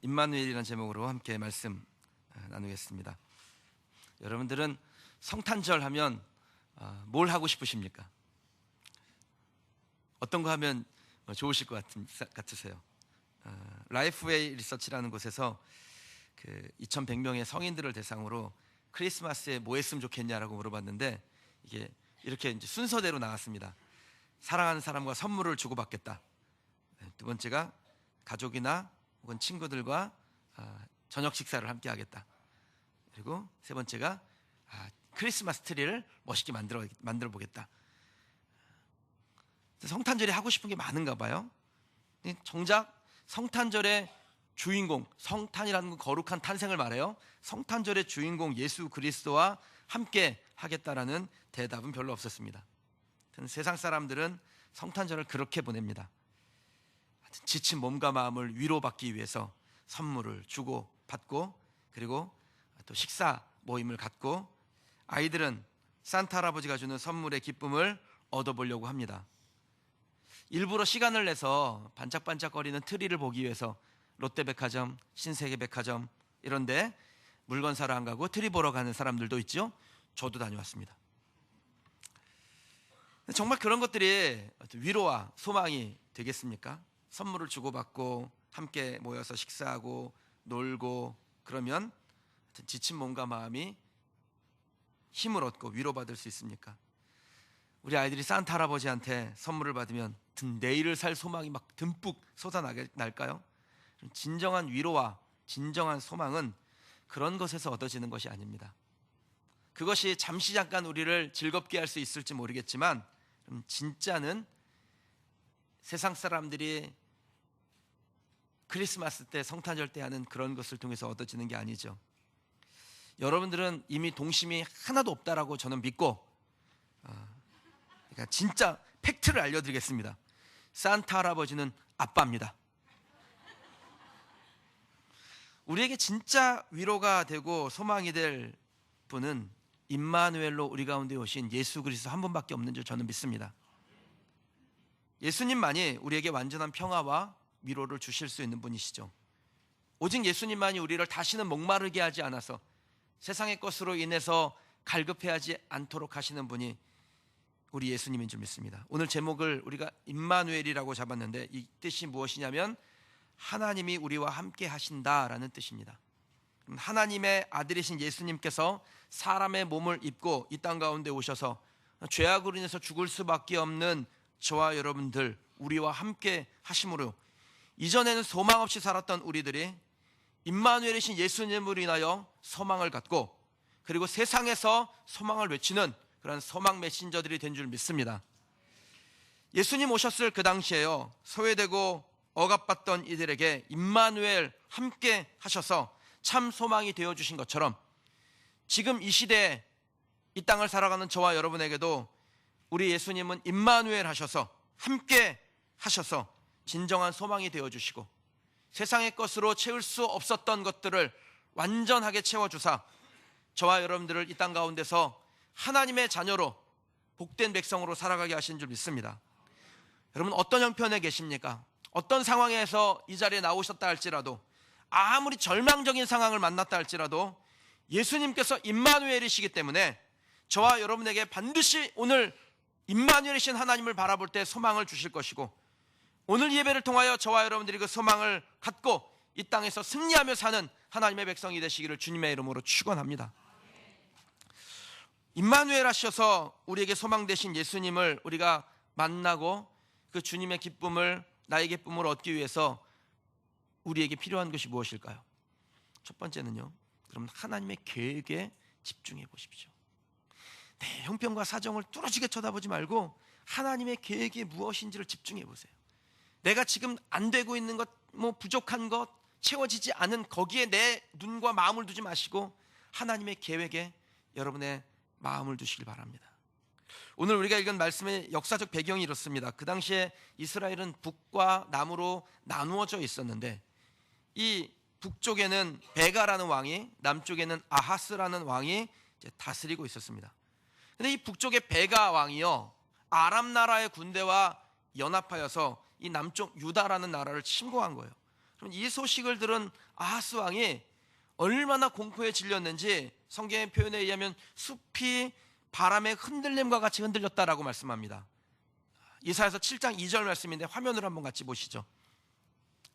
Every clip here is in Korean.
임마누엘이라는 제목으로 함께 말씀 나누겠습니다. 여러분들은 성탄절 하면 뭘 하고 싶으십니까? 어떤 거 하면 좋으실 것 같으세요? 라이프웨이 리서치라는 곳에서 2100명의 성인들을 대상으로 크리스마스에 뭐 했으면 좋겠냐라고 물어봤는데, 이게 이렇게 이제 순서대로 나왔습니다. 사랑하는 사람과 선물을 주고받겠다. 두 번째가 가족이나 혹은 친구들과 저녁 식사를 함께 하겠다. 그리고 세 번째가 크리스마스 트리를 멋있게 만들어 보겠다. 성탄절이 하고 싶은 게 많은가 봐요. 정작 성탄절의 주인공, 성탄이라는 건 거룩한 탄생을 말해요. 성탄절의 주인공 예수 그리스도와 함께 하겠다라는 대답은 별로 없었습니다. 세상 사람들은 성탄절을 그렇게 보냅니다. 지친 몸과 마음을 위로받기 위해서 선물을 주고 받고, 그리고 또 식사 모임을 갖고, 아이들은 산타 할아버지가 주는 선물의 기쁨을 얻어보려고 합니다. 일부러 시간을 내서 반짝반짝거리는 트리를 보기 위해서 롯데백화점, 신세계백화점 이런데 물건 사러 안 가고 트리 보러 가는 사람들도 있죠. 저도 다녀왔습니다. 정말 그런 것들이 위로와 소망이 되겠습니까? 선물을 주고받고 함께 모여서 식사하고 놀고, 그러면 지친 몸과 마음이 힘을 얻고 위로받을 수 있습니까? 우리 아이들이 산타 할아버지한테 선물을 받으면 내일을 살 소망이 막 듬뿍 솟아날까요? 진정한 위로와 진정한 소망은 그런 것에서 얻어지는 것이 아닙니다. 그것이 잠시 잠깐 우리를 즐겁게 할 수 있을지 모르겠지만, 진짜는 세상 사람들이 크리스마스 때, 성탄절 때 하는 그런 것을 통해서 얻어지는 게 아니죠. 여러분들은 이미 동심이 하나도 없다라고 저는 믿고, 그러니까 진짜 팩트를 알려드리겠습니다. 산타 할아버지는 아빠입니다. 우리에게 진짜 위로가 되고 소망이 될 분은 임마누엘로 우리 가운데 오신 예수 그리스도 한 분밖에 없는 줄 저는 믿습니다. 예수님만이 우리에게 완전한 평화와 위로를 주실 수 있는 분이시죠. 오직 예수님만이 우리를 다시는 목마르게 하지 않아서 세상의 것으로 인해서 갈급해하지 않도록 하시는 분이 우리 예수님인 줄 믿습니다. 오늘 제목을 우리가 임마누엘이라고 잡았는데, 이 뜻이 무엇이냐면 하나님이 우리와 함께 하신다라는 뜻입니다. 하나님의 아들이신 예수님께서 사람의 몸을 입고 이 땅 가운데 오셔서 죄악으로 인해서 죽을 수밖에 없는 저와 여러분들, 우리와 함께 하심으로 이전에는 소망 없이 살았던 우리들이 임마누엘이신 예수님으로 인하여 소망을 갖고, 그리고 세상에서 소망을 외치는 그런 소망 메신저들이 된 줄 믿습니다. 예수님 오셨을 그 당시에요, 소외되고 억압받던 이들에게 임마누엘 함께 하셔서 참 소망이 되어주신 것처럼, 지금 이 시대에 이 땅을 살아가는 저와 여러분에게도 우리 예수님은 임마누엘 하셔서 함께 하셔서 진정한 소망이 되어주시고, 세상의 것으로 채울 수 없었던 것들을 완전하게 채워주사 저와 여러분들을 이 땅 가운데서 하나님의 자녀로 복된 백성으로 살아가게 하신 줄 믿습니다. 여러분, 어떤 형편에 계십니까? 어떤 상황에서 이 자리에 나오셨다 할지라도, 아무리 절망적인 상황을 만났다 할지라도 예수님께서 임마누엘이시기 때문에 저와 여러분에게 반드시 오늘 임마누엘이신 하나님을 바라볼 때 소망을 주실 것이고, 오늘 예배를 통하여 저와 여러분들이 그 소망을 갖고 이 땅에서 승리하며 사는 하나님의 백성이 되시기를 주님의 이름으로 축원합니다. 임마누엘 하셔서 우리에게 소망 되신 예수님을 우리가 만나고 그 주님의 기쁨을, 나의 기쁨을 얻기 위해서 우리에게 필요한 것이 무엇일까요? 첫 번째는요, 그럼 하나님의 계획에 집중해 보십시오. 내 형편과 사정을 뚫어지게 쳐다보지 말고 하나님의 계획이 무엇인지를 집중해 보세요. 내가 지금 안 되고 있는 것, 부족한 것, 채워지지 않은 거기에 내 눈과 마음을 두지 마시고 하나님의 계획에 여러분의 마음을 두시길 바랍니다. 오늘 우리가 읽은 말씀의 역사적 배경이 이렇습니다. 그 당시에 이스라엘은 북과 남으로 나누어져 있었는데, 이 북쪽에는 베가라는 왕이, 남쪽에는 아하스라는 왕이 이제 다스리고 있었습니다. 근데 이 북쪽의 베가 왕이요, 아람 나라의 군대와 연합하여서 이 남쪽 유다라는 나라를 침공한 거예요. 그럼 이 소식을 들은 아하스 왕이 얼마나 공포에 질렸는지 성경의 표현에 의하면 숲이 바람의 흔들림과 같이 흔들렸다라고 말씀합니다. 이사야서 7장 2절 말씀인데 화면으로 한번 같이 보시죠.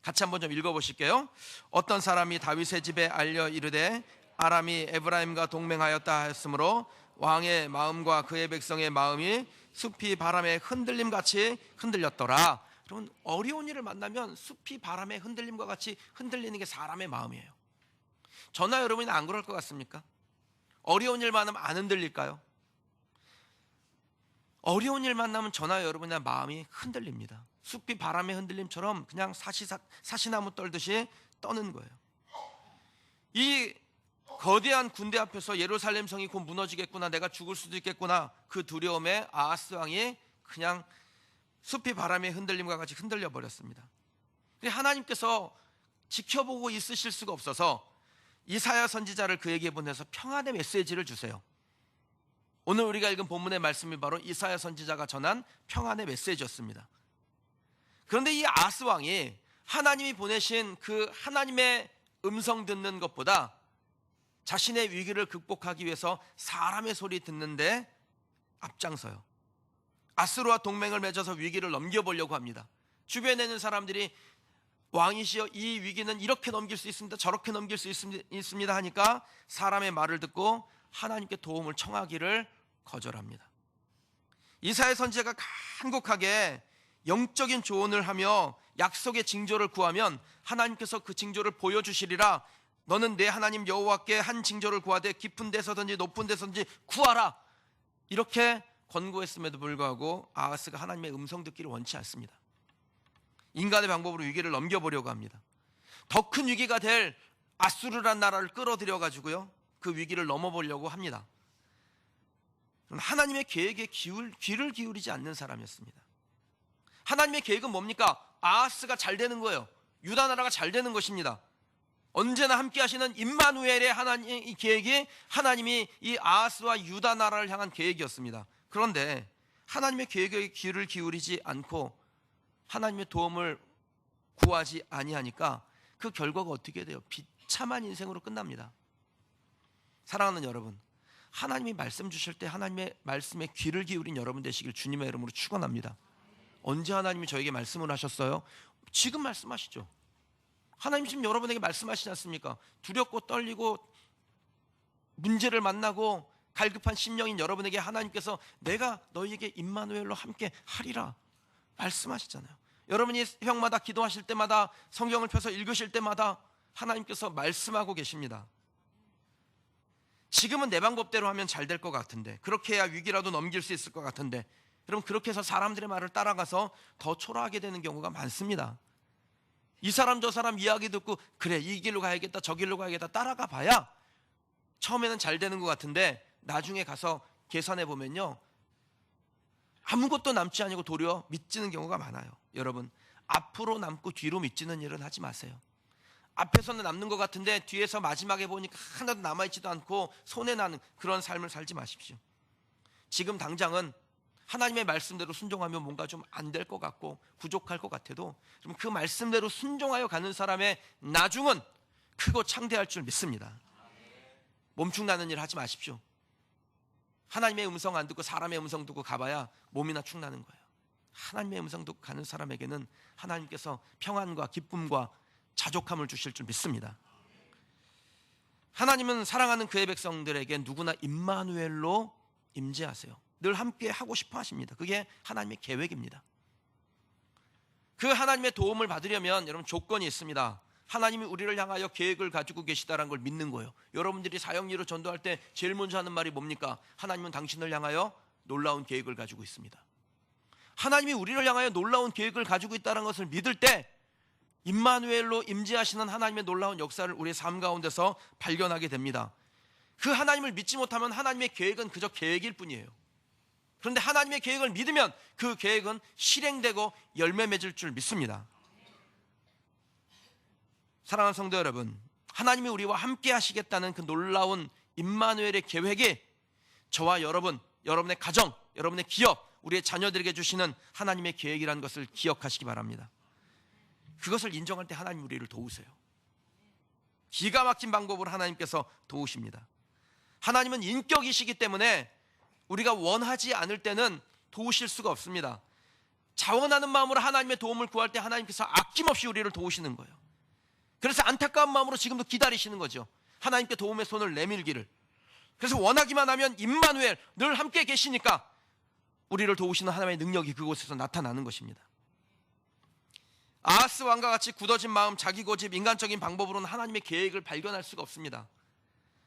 같이 한번 좀 읽어보실게요. 어떤 사람이 다윗의 집에 알려 이르되 아람이 에브라임과 동맹하였다 하였으므로 왕의 마음과 그의 백성의 마음이 숲이 바람의 흔들림같이 흔들렸더라. 여러분, 어려운 일을 만나면 숲이 바람의 흔들림과 같이 흔들리는 게 사람의 마음이에요. 저나 여러분이 안 그럴 것 같습니까? 어려운 일 만나면 안 흔들릴까요? 어려운 일 만나면 저나 여러분의 마음이 흔들립니다. 숲이 바람의 흔들림처럼 그냥 사시나무 떨듯이 떠는 거예요. 이 거대한 군대 앞에서 예루살렘 성이 곧 무너지겠구나, 내가 죽을 수도 있겠구나, 그 두려움에 아하스 왕이 그냥 숲이 바람의 흔들림과 같이 흔들려 버렸습니다. 하나님께서 지켜보고 있으실 수가 없어서 이사야 선지자를 그에게 보내서 평안의 메시지를 주세요. 오늘 우리가 읽은 본문의 말씀이 바로 이사야 선지자가 전한 평안의 메시지였습니다. 그런데 이 아하스 왕이 하나님이 보내신 그 하나님의 음성 듣는 것보다 자신의 위기를 극복하기 위해서 사람의 소리 듣는데 앞장서요. 아수르와 동맹을 맺어서 위기를 넘겨보려고 합니다. 주변에 있는 사람들이 왕이시여, 이 위기는 이렇게 넘길 수 있습니다, 저렇게 넘길 수 있습니다 하니까 사람의 말을 듣고 하나님께 도움을 청하기를 거절합니다. 이사야 선지자가 간곡하게 영적인 조언을 하며 약속의 징조를 구하면 하나님께서 그 징조를 보여주시리라. 너는 내 하나님 여호와께 한 징조를 구하되 깊은 데서든지 높은 데서든지 구하라. 이렇게 권고했음에도 불구하고 아하스가 하나님의 음성 듣기를 원치 않습니다. 인간의 방법으로 위기를 넘겨보려고 합니다. 더 큰 위기가 될 아수르란 나라를 끌어들여 가지고요, 그 위기를 넘어보려고 합니다. 하나님의 계획에 귀를 기울이지 않는 사람이었습니다. 하나님의 계획은 뭡니까? 아하스가 잘 되는 거예요. 유다 나라가 잘 되는 것입니다. 언제나 함께 하시는 임마누엘의 하나님의 계획이 하나님이 이 아하스와 유다 나라를 향한 계획이었습니다. 그런데 하나님의 계획에 귀를 기울이지 않고 하나님의 도움을 구하지 아니하니까 그 결과가 어떻게 돼요? 비참한 인생으로 끝납니다. 사랑하는 여러분, 하나님이 말씀 주실 때 하나님의 말씀에 귀를 기울인 여러분 되시길 주님의 이름으로 축원합니다. 언제 하나님이 저에게 말씀을 하셨어요? 지금 말씀하시죠. 하나님 지금 여러분에게 말씀하시지 않습니까? 두렵고 떨리고 문제를 만나고 갈급한 심령인 여러분에게 하나님께서 내가 너희에게 임마누엘로 함께 하리라 말씀하시잖아요. 여러분이 새벽마다 기도하실 때마다, 성경을 펴서 읽으실 때마다 하나님께서 말씀하고 계십니다. 지금은 내 방법대로 하면 잘 될 것 같은데, 그렇게 해야 위기라도 넘길 수 있을 것 같은데, 여러분, 그렇게 해서 사람들의 말을 따라가서 더 초라하게 되는 경우가 많습니다. 이 사람 저 사람 이야기 듣고 그래, 이 길로 가야겠다, 저 길로 가야겠다 따라가 봐야 처음에는 잘 되는 것 같은데 나중에 가서 계산해 보면요, 아무것도 남지 않고 도리어 미치는 경우가 많아요. 여러분, 앞으로 남고 뒤로 미치는 일은 하지 마세요. 앞에서는 남는 것 같은데 뒤에서 마지막에 보니까 하나도 남아있지도 않고 손해나는 그런 삶을 살지 마십시오. 지금 당장은 하나님의 말씀대로 순종하면 뭔가 좀 안 될 것 같고 부족할 것 같아도 좀 그 말씀대로 순종하여 가는 사람의 나중은 크고 창대할 줄 믿습니다. 몸축나는 일 하지 마십시오. 하나님의 음성 안 듣고 사람의 음성 듣고 가봐야 몸이나 축나는 거예요. 하나님의 음성 듣고 가는 사람에게는 하나님께서 평안과 기쁨과 자족함을 주실 줄 믿습니다. 하나님은 사랑하는 그의 백성들에게 누구나 임마누엘로 임재하세요. 늘 함께 하고 싶어 하십니다. 그게 하나님의 계획입니다. 그 하나님의 도움을 받으려면 여러분 조건이 있습니다. 하나님이 우리를 향하여 계획을 가지고 계시다는 걸 믿는 거예요. 여러분들이 사형리로 전도할 때 제일 먼저 하는 말이 뭡니까? 하나님은 당신을 향하여 놀라운 계획을 가지고 있습니다. 하나님이 우리를 향하여 놀라운 계획을 가지고 있다는 것을 믿을 때 임마누엘로 임재하시는 하나님의 놀라운 역사를 우리의 삶 가운데서 발견하게 됩니다. 그 하나님을 믿지 못하면 하나님의 계획은 그저 계획일 뿐이에요. 그런데 하나님의 계획을 믿으면 그 계획은 실행되고 열매 맺을 줄 믿습니다. 사랑하는 성도 여러분, 하나님이 우리와 함께 하시겠다는 그 놀라운 임마누엘의 계획이 저와 여러분, 여러분의 가정, 여러분의 기업, 우리의 자녀들에게 주시는 하나님의 계획이라는 것을 기억하시기 바랍니다. 그것을 인정할 때 하나님 우리를 도우세요. 기가 막힌 방법으로 하나님께서 도우십니다. 하나님은 인격이시기 때문에 우리가 원하지 않을 때는 도우실 수가 없습니다. 자원하는 마음으로 하나님의 도움을 구할 때 하나님께서 아낌없이 우리를 도우시는 거예요. 그래서 안타까운 마음으로 지금도 기다리시는 거죠. 하나님께 도움의 손을 내밀기를. 그래서 원하기만 하면 임마누엘, 늘 함께 계시니까 우리를 도우시는 하나님의 능력이 그곳에서 나타나는 것입니다. 아하스 왕과 같이 굳어진 마음, 자기 고집, 인간적인 방법으로는 하나님의 계획을 발견할 수가 없습니다.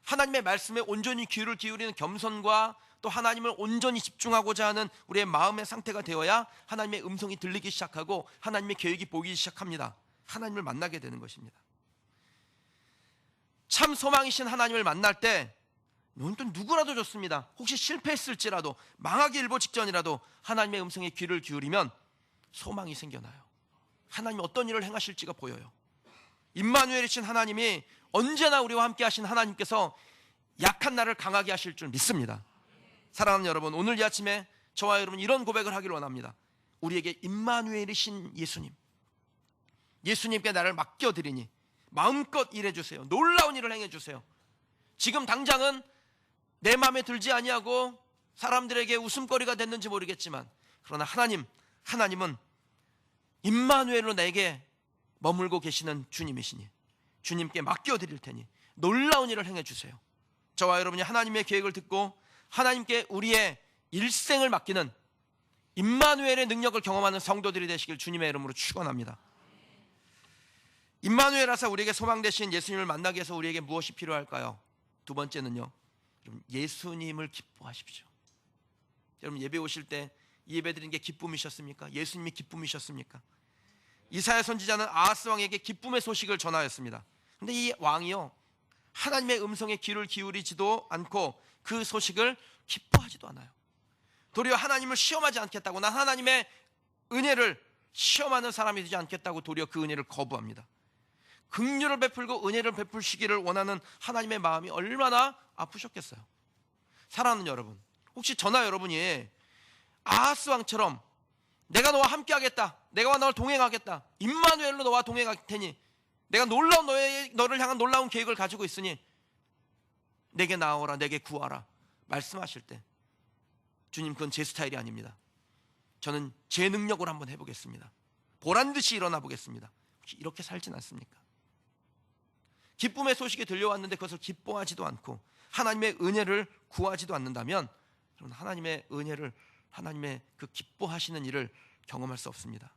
하나님의 말씀에 온전히 귀를 기울이는 겸손과 또 하나님을 온전히 집중하고자 하는 우리의 마음의 상태가 되어야 하나님의 음성이 들리기 시작하고 하나님의 계획이 보이기 시작합니다. 하나님을 만나게 되는 것입니다. 참 소망이신 하나님을 만날 때 또 누구라도 좋습니다. 혹시 실패했을지라도, 망하기 일보 직전이라도 하나님의 음성에 귀를 기울이면 소망이 생겨나요. 하나님이 어떤 일을 행하실지가 보여요. 임마누엘이신 하나님이 언제나 우리와 함께 하신 하나님께서 약한 나를 강하게 하실 줄 믿습니다. 사랑하는 여러분, 오늘 이 아침에 저와 여러분 이런 고백을 하기를 원합니다. 우리에게 임마누엘이신 예수님께 나를 맡겨드리니 마음껏 일해주세요. 놀라운 일을 행해주세요. 지금 당장은 내 마음에 들지 아니하고 사람들에게 웃음거리가 됐는지 모르겠지만, 그러나 하나님은 임마누엘로 내게 머물고 계시는 주님이시니 주님께 맡겨드릴 테니 놀라운 일을 행해주세요. 저와 여러분이 하나님의 계획을 듣고 하나님께 우리의 일생을 맡기는 임마누엘의 능력을 경험하는 성도들이 되시길 주님의 이름으로 축원합니다. 임마누엘 하사 우리에게 소망 되신 예수님을 만나기 위해서 우리에게 무엇이 필요할까요? 두 번째는요, 예수님을 기뻐하십시오. 여러분, 예배 오실 때 이 예배 드리는 게 기쁨이셨습니까? 예수님이 기쁨이셨습니까? 이사야 선지자는 아하스 왕에게 기쁨의 소식을 전하였습니다. 근데 이 왕이요, 하나님의 음성에 귀를 기울이지도 않고 그 소식을 기뻐하지도 않아요. 도리어 하나님을 시험하지 않겠다고, 난 하나님의 은혜를 시험하는 사람이 되지 않겠다고 도리어 그 은혜를 거부합니다. 긍휼을 베풀고 은혜를 베풀시기를 원하는 하나님의 마음이 얼마나 아프셨겠어요. 사랑하는 여러분, 혹시 저나 여러분이 아하스 왕처럼 내가 너와 함께 하겠다, 내가 너와 동행하겠다, 임마누엘로 너와 동행할 테니 내가 놀라운 너를 향한 놀라운 계획을 가지고 있으니 내게 나오라, 내게 구하라 말씀하실 때, 주님, 그건 제 스타일이 아닙니다. 저는 제 능력으로 한번 해보겠습니다. 보란듯이 일어나 보겠습니다. 혹시 이렇게 살진 않습니까? 기쁨의 소식이 들려왔는데 그것을 기뻐하지도 않고 하나님의 은혜를 구하지도 않는다면, 여러분, 하나님의 은혜를, 하나님의 그 기뻐하시는 일을 경험할 수 없습니다.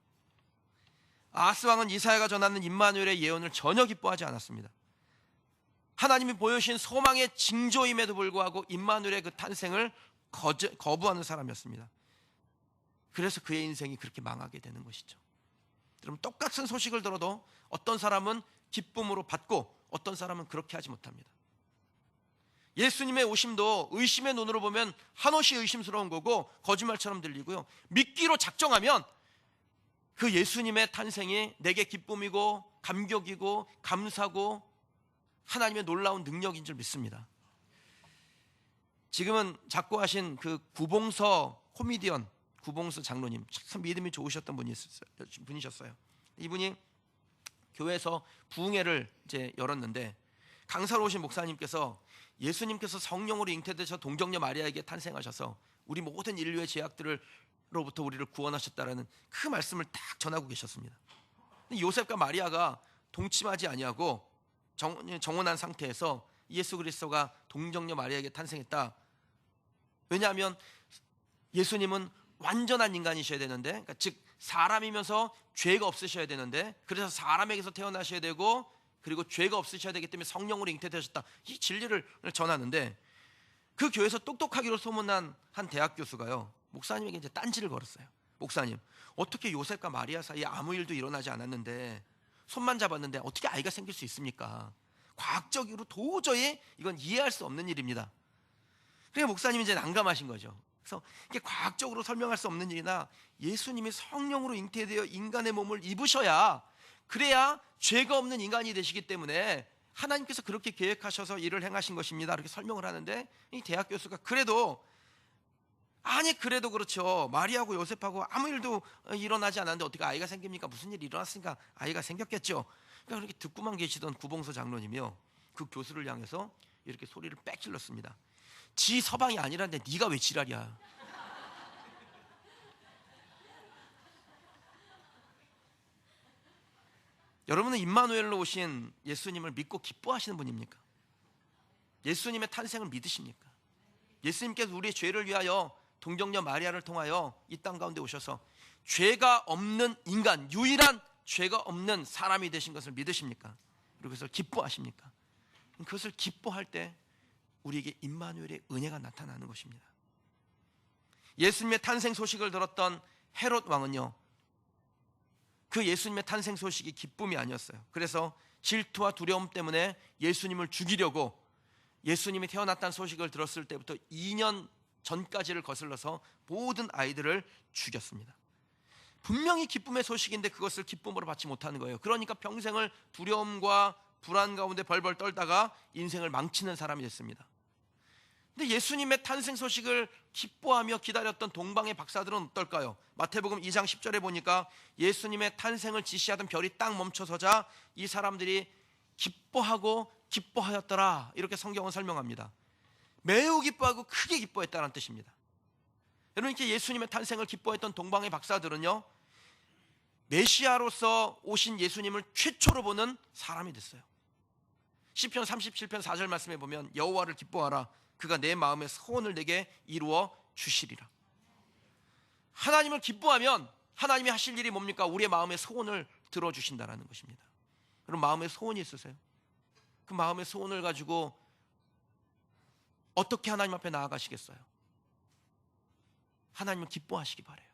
아하스 왕은 이사야가 전하는 임마누엘의 예언을 전혀 기뻐하지 않았습니다. 하나님이 보여주신 소망의 징조임에도 불구하고 임마누엘의 그 탄생을 거부하는 사람이었습니다. 그래서 그의 인생이 그렇게 망하게 되는 것이죠. 여러분, 똑같은 소식을 들어도 어떤 사람은 기쁨으로 받고 어떤 사람은 그렇게 하지 못합니다. 예수님의 오심도 의심의 눈으로 보면 한없이 의심스러운 거고 거짓말처럼 들리고요, 믿기로 작정하면 그 예수님의 탄생이 내게 기쁨이고 감격이고 감사고 하나님의 놀라운 능력인 줄 믿습니다. 지금은 작고하신 그 구봉서 코미디언 구봉서 장로님, 참 믿음이 좋으셨던 분이셨어요. 이분이 교회에서 부흥회를 이제 열었는데 강사로 오신 목사님께서 예수님께서 성령으로 잉태되셔 동정녀 마리아에게 탄생하셔서 우리 모든 인류의 죄악들로부터 우리를 구원하셨다라는 그 말씀을 딱 전하고 계셨습니다. 근데 요셉과 마리아가 동침하지 아니하고 정혼한 상태에서 예수 그리스도가 동정녀 마리아에게 탄생했다. 왜냐하면 예수님은 완전한 인간이셔야 되는데, 그러니까 즉 사람이면서 죄가 없으셔야 되는데, 그래서 사람에게서 태어나셔야 되고 그리고 죄가 없으셔야 되기 때문에 성령으로 잉태되셨다, 이 진리를 전하는데, 그 교회에서 똑똑하기로 소문난 한 대학 교수가요, 목사님에게 이제 딴지를 걸었어요. 목사님, 어떻게 요셉과 마리아 사이에 아무 일도 일어나지 않았는데 손만 잡았는데 어떻게 아이가 생길 수 있습니까? 과학적으로 도저히 이건 이해할 수 없는 일입니다. 그러니까 목사님이 이제 난감하신 거죠. 그래서 이게 과학적으로 설명할 수 없는 일이나 예수님이 성령으로 잉태되어 인간의 몸을 입으셔야, 그래야 죄가 없는 인간이 되시기 때문에 하나님께서 그렇게 계획하셔서 일을 행하신 것입니다, 이렇게 설명을 하는데 이 대학 교수가 그래도 아니 그래도 그렇죠. 마리아하고 요셉하고 아무 일도 일어나지 않았는데 어떻게 아이가 생깁니까? 무슨 일이 일어났으니까 아이가 생겼겠죠. 그러니까 그렇게 듣고만 계시던 구봉서 장로님이요, 그 교수를 향해서 이렇게 소리를 빽 질렀습니다. 지 서방이 아니라는데 네가 왜 지랄이야. 여러분은 임마누엘로 오신 예수님을 믿고 기뻐하시는 분입니까? 예수님의 탄생을 믿으십니까? 예수님께서 우리의 죄를 위하여 동정녀 마리아를 통하여 이 땅 가운데 오셔서 죄가 없는 인간, 유일한 죄가 없는 사람이 되신 것을 믿으십니까? 그리고 그것을 기뻐하십니까? 그것을 기뻐할 때 우리에게 임마누엘의 은혜가 나타나는 것입니다. 예수님의 탄생 소식을 들었던 헤롯 왕은요, 그 예수님의 탄생 소식이 기쁨이 아니었어요. 그래서 질투와 두려움 때문에 예수님을 죽이려고, 예수님이 태어났다는 소식을 들었을 때부터 2년 전까지를 거슬러서 모든 아이들을 죽였습니다. 분명히 기쁨의 소식인데 그것을 기쁨으로 받지 못하는 거예요. 그러니까 평생을 두려움과 불안 가운데 벌벌 떨다가 인생을 망치는 사람이 됐습니다. 근데 예수님의 탄생 소식을 기뻐하며 기다렸던 동방의 박사들은 어떨까요? 마태복음 2장 10절에 보니까 예수님의 탄생을 지시하던 별이 딱 멈춰서자 이 사람들이 기뻐하고 기뻐하였더라, 이렇게 성경은 설명합니다. 매우 기뻐하고 크게 기뻐했다는 뜻입니다. 여러분, 이렇게 예수님의 탄생을 기뻐했던 동방의 박사들은요, 메시아로서 오신 예수님을 최초로 보는 사람이 됐어요. 시편 37편 4절 말씀에 보면 여호와를 기뻐하라, 그가 내 마음의 소원을 내게 이루어 주시리라. 하나님을 기뻐하면 하나님이 하실 일이 뭡니까? 우리의 마음의 소원을 들어주신다는 것입니다. 그럼 마음에 소원이 있으세요? 그 마음의 소원을 가지고 어떻게 하나님 앞에 나아가시겠어요? 하나님을 기뻐하시기 바라요.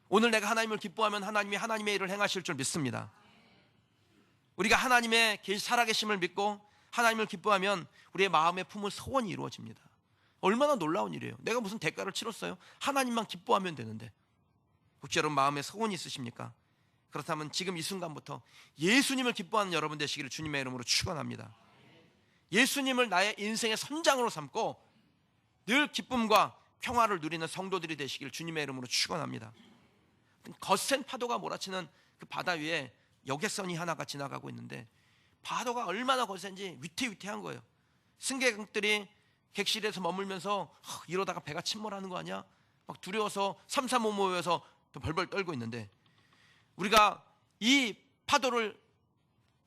오늘 내가 하나님을 기뻐하면 하나님이 하나님의 일을 행하실 줄 믿습니다. 우리가 하나님의 살아계심을 믿고 하나님을 기뻐하면 우리의 마음에 품은 소원이 이루어집니다. 얼마나 놀라운 일이에요. 내가 무슨 대가를 치렀어요? 하나님만 기뻐하면 되는데. 혹시 여러분 마음에 소원이 있으십니까? 그렇다면 지금 이 순간부터 예수님을 기뻐하는 여러분 되시기를 주님의 이름으로 축원합니다. 예수님을 나의 인생의 선장으로 삼고 늘 기쁨과 평화를 누리는 성도들이 되시기를 주님의 이름으로 축원합니다. 거센 파도가 몰아치는 그 바다 위에 여객선이 하나가 지나가고 있는데 파도가 얼마나 거센지 위태위태한 거예요. 승객들이 객실에서 머물면서 이러다가 배가 침몰하는 거 아니야? 막 두려워서 삼삼오오 모여서 벌벌 떨고 있는데, 우리가 이 파도를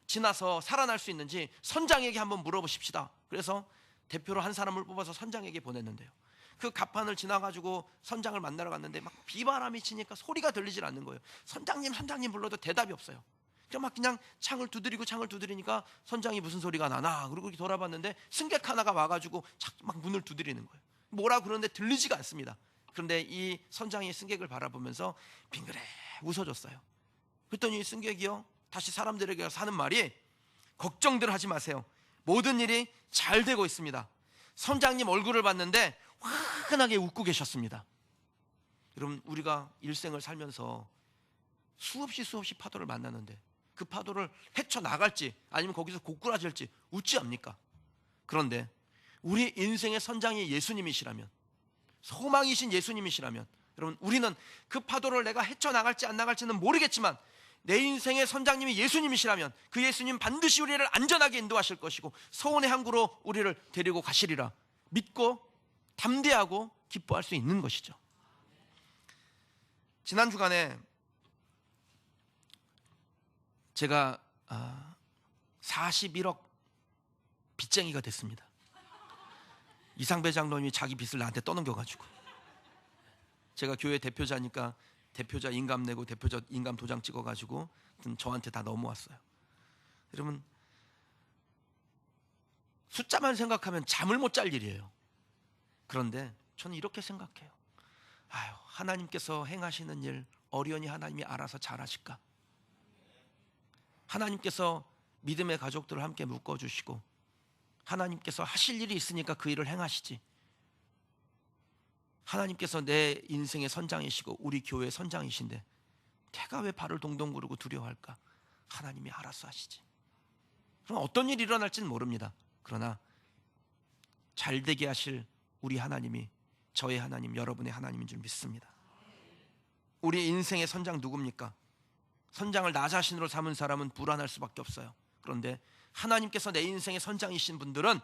지나서 살아날 수 있는지 선장에게 한번 물어보십시다. 그래서 대표로 한 사람을 뽑아서 선장에게 보냈는데요, 그 갑판을 지나가지고 선장을 만나러 갔는데 막 비바람이 치니까 소리가 들리질 않는 거예요. 선장님 선장님 불러도 대답이 없어요. 그냥 창을 두드리니까 선장이 무슨 소리가 나나, 그리고 이렇게 돌아봤는데 승객 하나가 와가지고 막 문을 두드리는 거예요. 뭐라 그러는데 들리지가 않습니다. 그런데 이 선장이 승객을 바라보면서 빙그레 웃어줬어요. 그랬더니 승객이요, 다시 사람들에게 하는 말이, 걱정들 하지 마세요. 모든 일이 잘 되고 있습니다. 선장님 얼굴을 봤는데 환하게 웃고 계셨습니다. 여러분, 우리가 일생을 살면서 수없이 파도를 만나는데 그 파도를 헤쳐나갈지 아니면 거기서 고꾸라질지 웃지 않습니까? 그런데 우리 인생의 선장이 예수님이시라면, 소망이신 예수님이시라면, 여러분, 우리는 그 파도를 내가 헤쳐나갈지 안 나갈지는 모르겠지만 내 인생의 선장님이 예수님이시라면 그 예수님 반드시 우리를 안전하게 인도하실 것이고 소원의 항구로 우리를 데리고 가시리라 믿고 담대하고 기뻐할 수 있는 것이죠. 지난 주간에 제가 41억 빚쟁이가 됐습니다. 이상배 장로님이 자기 빚을 나한테 떠넘겨가지고, 제가 교회 대표자니까 대표자 인감 내고 대표자 인감 도장 찍어가지고 저한테 다 넘어왔어요. 여러분, 숫자만 생각하면 잠을 못 잘 일이에요. 그런데 저는 이렇게 생각해요. 하나님께서 행하시는 일 어련히 하나님이 알아서 잘하실까? 하나님께서 믿음의 가족들을 함께 묶어주시고 하나님께서 하실 일이 있으니까 그 일을 행하시지, 하나님께서 내 인생의 선장이시고 우리 교회의 선장이신데 내가 왜 발을 동동 구르고 두려워할까? 하나님이 알아서 하시지. 그럼 어떤 일이 일어날지는 모릅니다. 그러나 잘 되게 하실 우리 하나님이 저의 하나님, 여러분의 하나님인 줄 믿습니다. 우리 인생의 선장 누굽니까? 선장을 나 자신으로 삼은 사람은 불안할 수밖에 없어요. 그런데 하나님께서 내 인생의 선장이신 분들은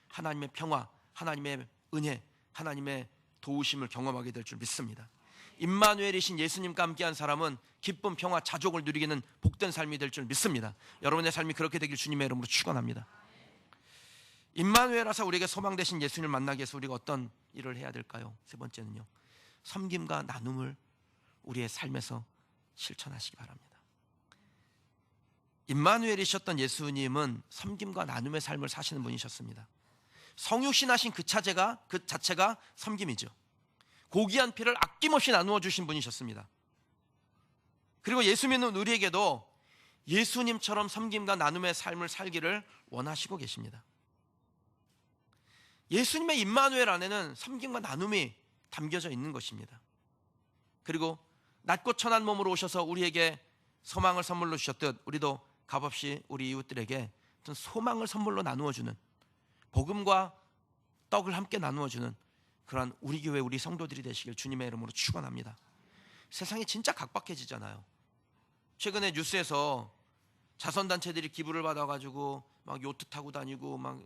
하나님의 평화, 하나님의 은혜, 하나님의 도우심을 경험하게 될 줄 믿습니다. 임마누엘이신 예수님과 함께한 사람은 기쁨, 평화, 자족을 누리기는 복된 삶이 될 줄 믿습니다. 여러분의 삶이 그렇게 되길 주님의 이름으로 축원합니다. 임마누엘 하사 우리에게 소망 되신 예수님을 만나기 위해서 우리가 어떤 일을 해야 될까요? 세 번째는요, 섬김과 나눔을 우리의 삶에서 실천하시기 바랍니다. 임마누엘이셨던 예수님은 섬김과 나눔의 삶을 사시는 분이셨습니다. 성육신하신 그 자체가 섬김이죠. 고귀한 피를 아낌없이 나누어 주신 분이셨습니다. 그리고 예수 믿는 우리에게도 예수님처럼 섬김과 나눔의 삶을 살기를 원하시고 계십니다. 예수님의 임마누엘 안에는 섬김과 나눔이 담겨져 있는 것입니다. 그리고 낮고 천한 몸으로 오셔서 우리에게 소망을 선물로 주셨듯 우리도 값없이 우리 이웃들에게 어떤 소망을 선물로 나누어주는, 복음과 떡을 함께 나누어주는 그러한 우리 교회 우리 성도들이 되시길 주님의 이름으로 축원합니다. 세상이 진짜 각박해지잖아요. 최근에 뉴스에서 자선단체들이 기부를 받아가지고 막 요트 타고 다니고 막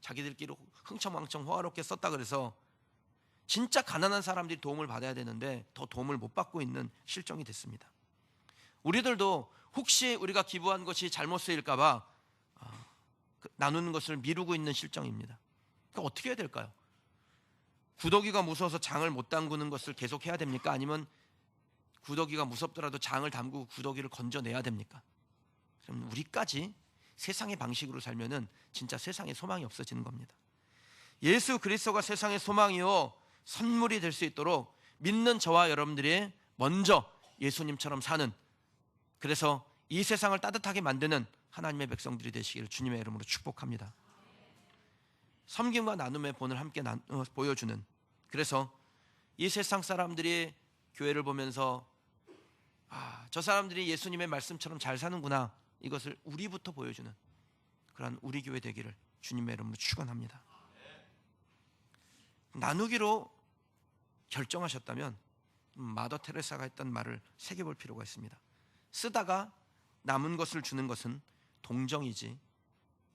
자기들끼리 흥청망청 호화롭게 썼다 그래서 진짜 가난한 사람들이 도움을 받아야 되는데 더 도움을 못 받고 있는 실정이 됐습니다. 우리들도 혹시 우리가 기부한 것이 잘못 쓰일까 봐 나누는 것을 미루고 있는 실정입니다. 그러니까 어떻게 해야 될까요? 구더기가 무서워서 장을 못 담그는 것을 계속 해야 됩니까? 아니면 구더기가 무섭더라도 장을 담그고 구더기를 건져내야 됩니까? 그럼 우리까지 세상의 방식으로 살면은 진짜 세상에 소망이 없어지는 겁니다. 예수 그리스도가 세상의 소망이요 선물이 될 수 있도록 믿는 저와 여러분들이 먼저 예수님처럼 사는, 그래서 이 세상을 따뜻하게 만드는 하나님의 백성들이 되시기를 주님의 이름으로 축복합니다. 섬김과 나눔의 본을 함께 보여주는, 그래서 이 세상 사람들이 교회를 보면서 저 사람들이 예수님의 말씀처럼 잘 사는구나, 이것을 우리부터 보여주는 그런 우리 교회 되기를 주님의 이름으로 축원합니다. 나누기로 결정하셨다면 마더 테레사가 했던 말을 새겨볼 필요가 있습니다. 쓰다가 남은 것을 주는 것은 동정이지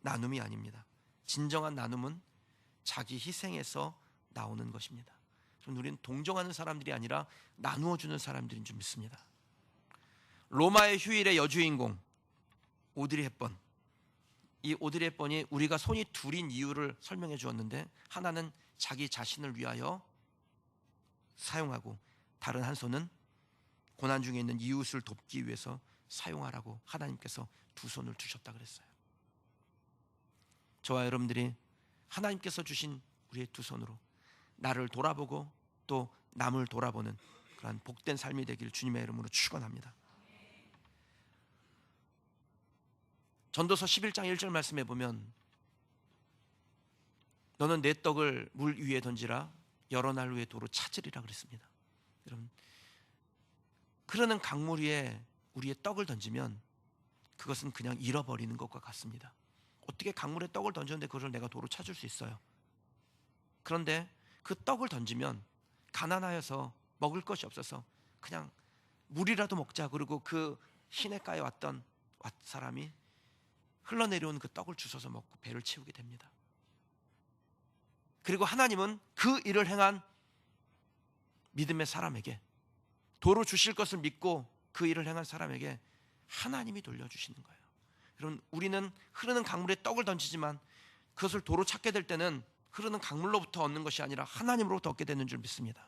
나눔이 아닙니다. 진정한 나눔은 자기 희생에서 나오는 것입니다. 우리는 동정하는 사람들이 아니라 나누어 주는 사람들인 줄 믿습니다. 로마의 휴일의 여주인공 오드리 헵번, 이 오드리 헵번이 우리가 손이 둘인 이유를 설명해 주었는데, 하나는 자기 자신을 위하여 사용하고 다른 한 손은 고난 중에 있는 이웃을 돕기 위해서 사용하라고 하나님께서 두 손을 주셨다 그랬어요. 저와 여러분들이 하나님께서 주신 우리의 두 손으로 나를 돌아보고 또 남을 돌아보는 그런 복된 삶이 되길 주님의 이름으로 축원합니다. 전도서 11장 1절 말씀에 보면 너는 내 떡을 물 위에 던지라 여러 날 후에 도로 찾으리라 그랬습니다. 여러분, 흐르는 강물 위에 우리의 떡을 던지면 그것은 그냥 잃어버리는 것과 같습니다. 어떻게 강물에 떡을 던졌는데 그것을 내가 도로 찾을 수 있어요? 그런데 그 떡을 던지면 가난하여서 먹을 것이 없어서 그냥 물이라도 먹자, 그리고 그 시냇가에 왔던 사람이 흘러내려온 그 떡을 주워서 먹고 배를 채우게 됩니다. 그리고 하나님은 그 일을 행한 믿음의 사람에게, 도로 주실 것을 믿고 그 일을 행한 사람에게 하나님이 돌려주시는 거예요. 여러분, 우리는 흐르는 강물에 떡을 던지지만 그것을 도로 찾게 될 때는 흐르는 강물로부터 얻는 것이 아니라 하나님으로부터 얻게 되는 줄 믿습니다.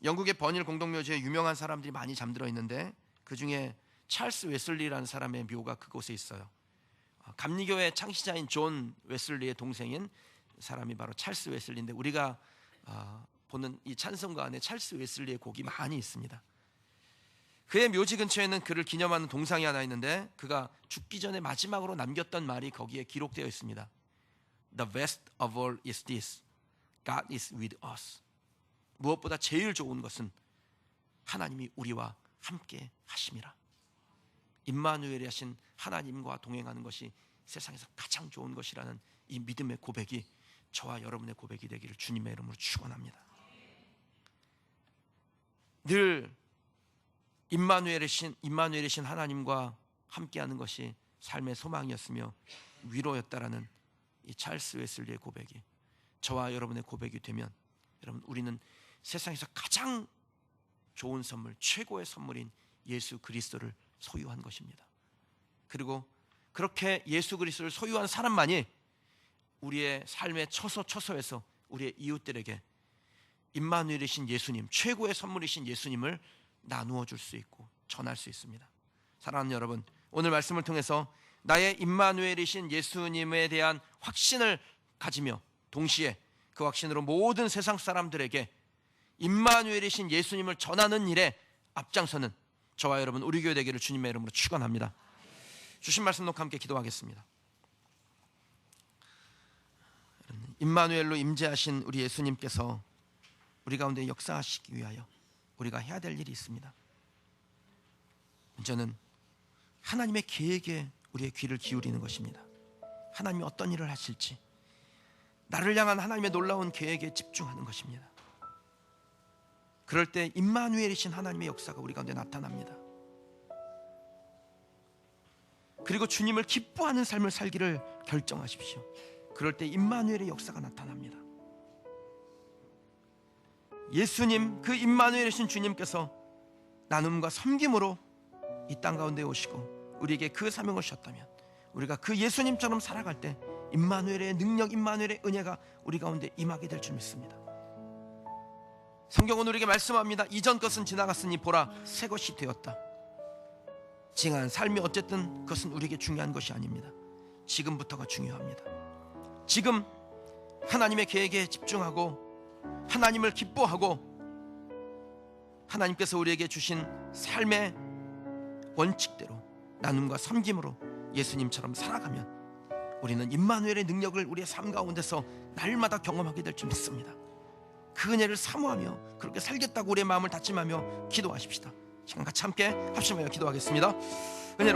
영국의 버닐 공동묘지에 유명한 사람들이 많이 잠들어 있는데 그 중에 찰스 웨슬리라는 사람의 묘가 그곳에 있어요. 감리교회 창시자인 존 웨슬리의 동생인 사람이 바로 찰스 웨슬리인데, 우리가 보는 이 찬송가 안에 찰스 웨슬리의 곡이 많이 있습니다. 그의 묘지 근처에는 그를 기념하는 동상이 하나 있는데 그가 죽기 전에 마지막으로 남겼던 말이 거기에 기록되어 있습니다. The best of all is this, God is with us. 무엇보다 제일 좋은 것은 하나님이 우리와 함께 하심이라. 임마누엘이 하신 하나님과 동행하는 것이 세상에서 가장 좋은 것이라는 이 믿음의 고백이 저와 여러분의 고백이 되기를 주님의 이름으로 축원합니다. 늘 임마누엘이신 하나님과 함께하는 것이 삶의 소망이었으며 위로였다라는 이 찰스 웨슬리의 고백이 저와 여러분의 고백이 되면, 여러분, 우리는 세상에서 가장 좋은 선물, 최고의 선물인 예수 그리스도를 소유한 것입니다. 그리고 그렇게 예수 그리스도를 소유한 사람만이 우리의 삶의 처소처소에서 우리의 이웃들에게 임마누엘이신 예수님, 최고의 선물이신 예수님을 나누어 줄 수 있고 전할 수 있습니다. 사랑하는 여러분, 오늘 말씀을 통해서 나의 임마누엘이신 예수님에 대한 확신을 가지며 동시에 그 확신으로 모든 세상 사람들에게 임마누엘이신 예수님을 전하는 일에 앞장서는 저와 여러분 우리 교회 되기를 주님의 이름으로 축원합니다. 주신 말씀 놓고 함께 기도하겠습니다. 임마누엘로 임재하신 우리 예수님께서 우리 가운데 역사하시기 위하여 우리가 해야 될 일이 있습니다. 먼저는 하나님의 계획에 우리의 귀를 기울이는 것입니다. 하나님이 어떤 일을 하실지, 나를 향한 하나님의 놀라운 계획에 집중하는 것입니다. 그럴 때 임마누엘이신 하나님의 역사가 우리 가운데 나타납니다. 그리고 주님을 기뻐하는 삶을 살기를 결정하십시오. 그럴 때 임마누엘의 역사가 나타납니다. 예수님, 그 임마누엘이신 주님께서 나눔과 섬김으로 이 땅 가운데 오시고 우리에게 그 사명을 주셨다면, 우리가 그 예수님처럼 살아갈 때 임마누엘의 능력, 임마누엘의 은혜가 우리 가운데 임하게 될 줄 믿습니다. 성경은 우리에게 말씀합니다. 이전 것은 지나갔으니 보라, 새 것이 되었다. 지난 삶이 어쨌든 그것은 우리에게 중요한 것이 아닙니다. 지금부터가 중요합니다. 지금 하나님의 계획에 집중하고 하나님을 기뻐하고 하나님께서 우리에게 주신 삶의 원칙대로 나눔과 섬김으로 예수님처럼 살아가면 우리는 임마누엘의 능력을 우리의 삶 가운데서 날마다 경험하게 될 줄 믿습니다. 그 은혜를 사모하며 그렇게 살겠다고 우리의 마음을 다짐하며 기도하십시다. 시간 같이 함께 합심하여 기도하겠습니다.